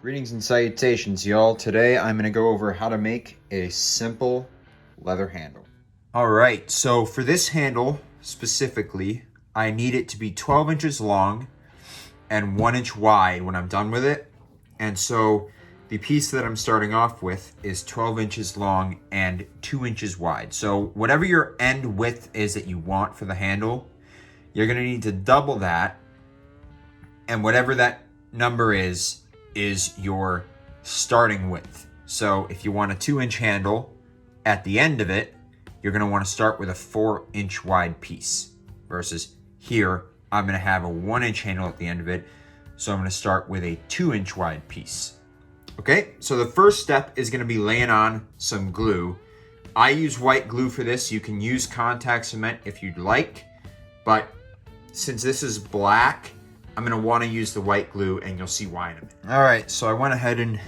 Greetings and salutations, y'all. Today I'm going to go over how to make a simple leather handle. Alright, so for this handle specifically, I need it to be 12 inches long and 1 inch wide when I'm done with it. And so the piece that I'm starting off with is 12 inches long and 2 inches wide. So whatever your end width is that you want for the handle, you're going to need to double that. And whatever that number is your starting width. So if you want a 2-inch handle at the end of it, you're going to want to start with a 4-inch wide piece versus here I'm going to have a 1-inch handle at the end of it, so I'm going to start with a 2-inch wide piece. Okay, so the first step is going to be laying on some glue. I use white glue for this. You can use contact cement if you'd like, but since this is black, I'm going to want to use the white glue, and you'll see why in a minute. All right, so I went ahead and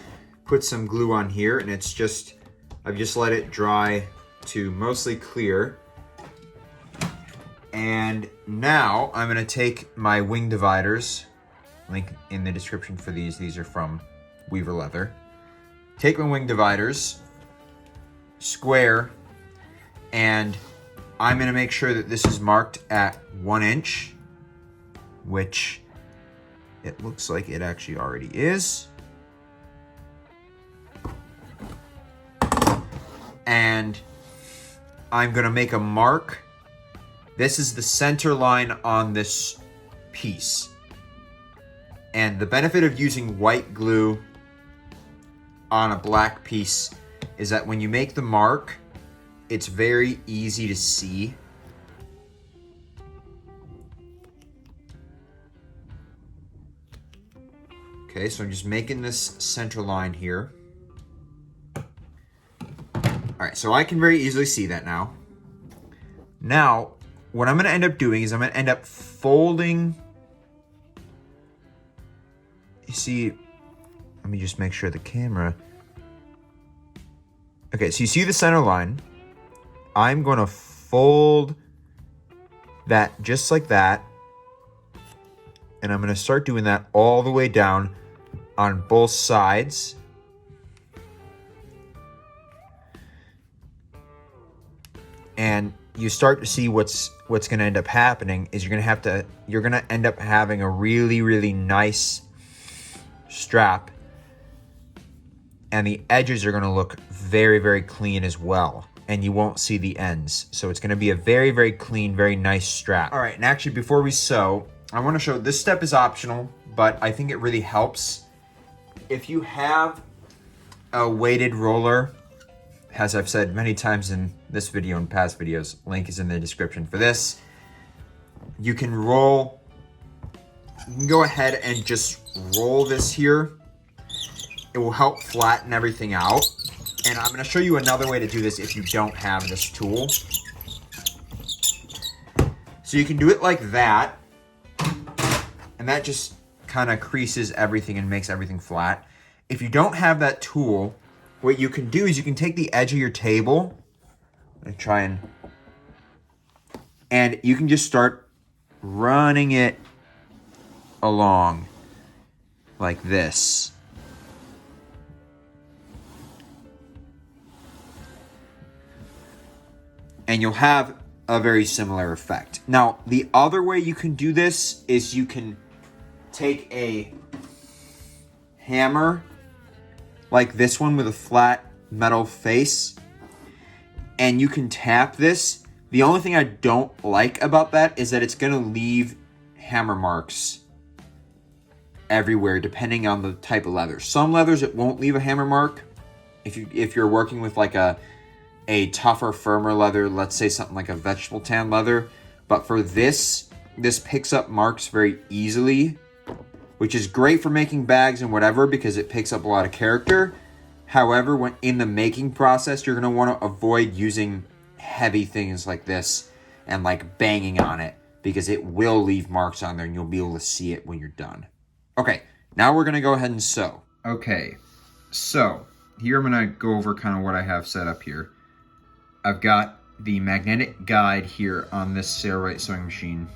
put some glue on here, and I've just let it dry to mostly clear. And now I'm going to take my wing dividers, link in the description for these. These are from Weaver Leather. Take my wing dividers, square, and I'm going to make sure that this is marked at 1 inch, which it looks like it actually already is. And I'm gonna make a mark. This is the center line on this piece. And the benefit of using white glue on a black piece is that when you make the mark, it's very easy to see. Okay, so I'm just making this center line here. All right, so I can very easily see that now. Now, what I'm gonna end up doing is I'm gonna end up folding. You see, let me just make sure the camera. Okay, so you see the center line. I'm gonna fold that just like that. And I'm gonna start doing that all the way down on both sides. And you start to see what's going to end up happening is you're going to end up having a really, really nice strap, and the edges are going to look very, very clean as well, and you won't see the ends. So it's going to be a very, very clean, very nice strap. All right, and actually before we sew, I want to show this step is optional, but I think it really helps. If you have a weighted roller, as I've said many times in this video and past videos, link is in the description for this. You can go ahead and just roll this here. It will help flatten everything out. And I'm gonna show you another way to do this if you don't have this tool. So you can do it like that, and that just kind of creases everything and makes everything flat. If you don't have that tool, what you can do is you can take the edge of your table and you can just start running it along like this. And you'll have a very similar effect. Now, the other way you can do this is you can take a hammer like this one with a flat metal face, and you can tap this. The only thing I don't like about that is that it's gonna leave hammer marks everywhere depending on the type of leather. Some leathers it won't leave a hammer mark. If you're working with like a tougher, firmer leather, let's say something like a vegetable tan leather, but for this picks up marks very easily, which is great for making bags and whatever because it picks up a lot of character. However, when in the making process, you're going to want to avoid using heavy things like this and like banging on it because it will leave marks on there and you'll be able to see it when you're done. Okay, now we're going to go ahead and sew. Okay, so here I'm going to go over kind of what I have set up here. I've got the magnetic guide here on this Sailrite sewing machine.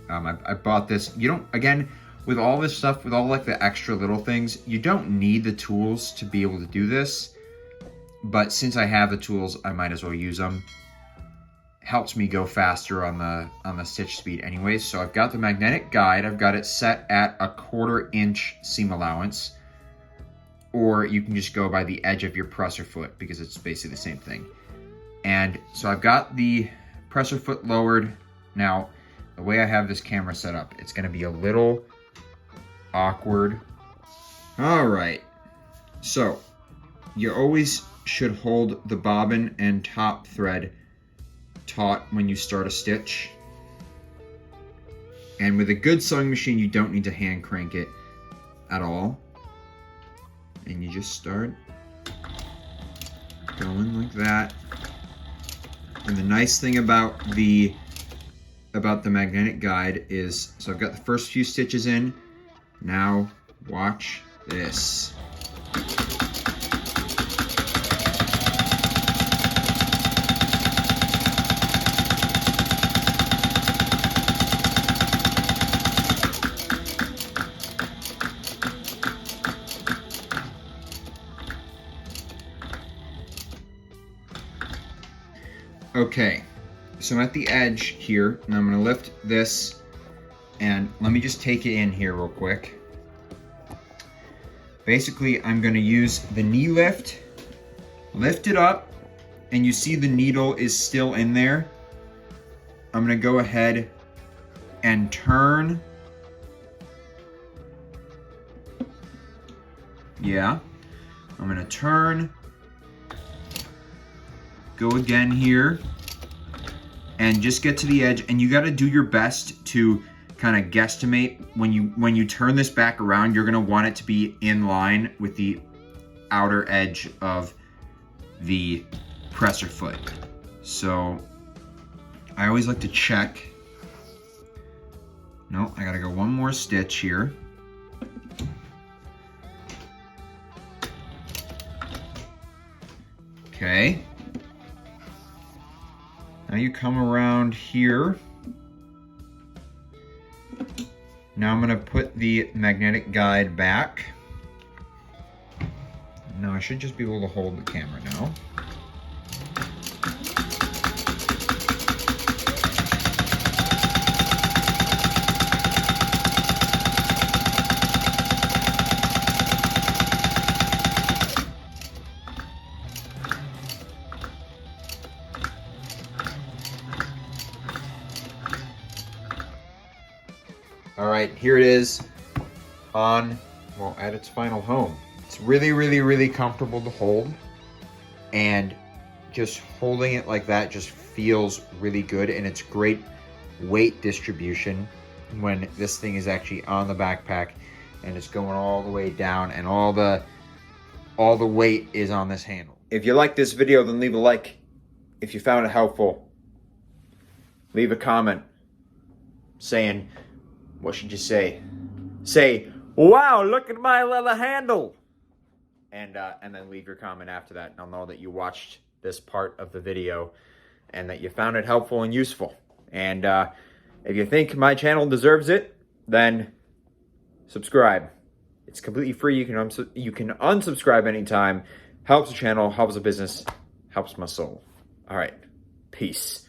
I bought this. You don't, again, with all this stuff, with all like the extra little things, you don't need the tools to be able to do this. But since I have the tools, I might as well use them. Helps me go faster on the stitch speed anyways. So I've got the magnetic guide. I've got it set at a 1/4 inch seam allowance. Or you can just go by the edge of your presser foot because it's basically the same thing. And so I've got the presser foot lowered. Now, the way I have this camera set up, it's gonna be a little awkward. All right, so you always should hold the bobbin and top thread taut when you start a stitch. And with a good sewing machine, you don't need to hand crank it at all. And you just start going like that. And the nice thing about the magnetic guide is, so I've got the first few stitches in. Now watch this. Okay, so I'm at the edge here, and I'm gonna lift this, and let me just take it in here real quick. Basically, I'm gonna use the knee lift it up, and you see the needle is still in there. I'm gonna go ahead and turn. Yeah, I'm gonna turn. Go again here and just get to the edge, and you got to do your best to kind of guesstimate when you turn this back around. You're going to want it to be in line with the outer edge of the presser foot. So I always like to check. No, I got to go one more stitch here. Okay. Now you come around here. Now I'm gonna put the magnetic guide back. Now I should just be able to hold the camera now. All right, here it is at its final home. It's really, really, really comfortable to hold, and just holding it like that just feels really good, and it's great weight distribution when this thing is actually on the backpack and it's going all the way down, and all the weight is on this handle. If you like this video, then leave a like. If you found it helpful, leave a comment saying, what should you say? Say, wow, look at my leather handle. And then leave your comment after that. I'll know that you watched this part of the video and that you found it helpful and useful. And if you think my channel deserves it, then subscribe. It's completely free. You can unsubscribe anytime. Helps the channel, helps the business, helps my soul. All right, peace.